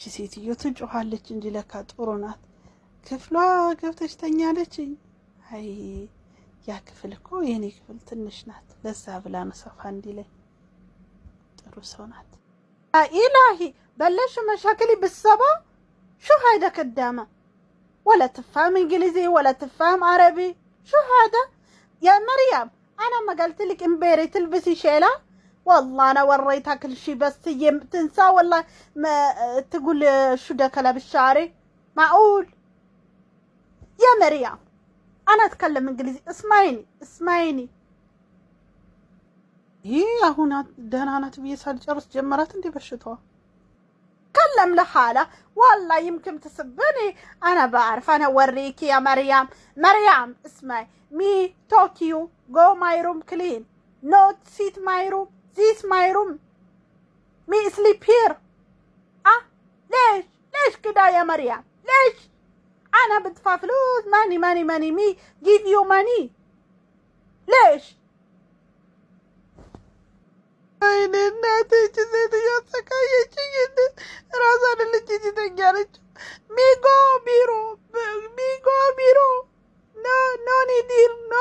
ሴትዮ ትጮኻለች እንጂ ለካ ጥሩ ናት። ክፍሏ ገብተሽ ተኛለችኝ። አይ ያ ክፍል እኮ የኔ ክፍል ትንሽ ናት። ለዛ ብላ ነው ሰፋ እንዲለኝ። ጥሩ ሰው ናት። ኢላሂ በለሽ መሻክሊ بالصبا شو هذا قدامه ولا تفهم انجليزي ولا تفهم عربي شو هذا يا مريم انا ما قلت لك امبارح تلبسي شيله والله انا وريتها كل شيء بس هي تنسى والله ما تقول شو ده كلام الشعري معقول يا مريم انا اتكلم انجليزي اسمعيني ايه هنا دهنانات بيسال جرس جمرات انت بشتوها كلم لحالة والله يمكن تسبني انا بعرف انا اوريكي يا مريم اسمعي me talk you go my room clean not sit my room this my room me sleep here ليش كده يا مريم ليش انا بدفع فلوس ماني me give you money ليش አይኔ እናቴ ጭዜት እያሰቃየችኝ ራሷን ልጅ ትተኛለች። ሚጎ ቢሮ ኖ ኒዲል ኖ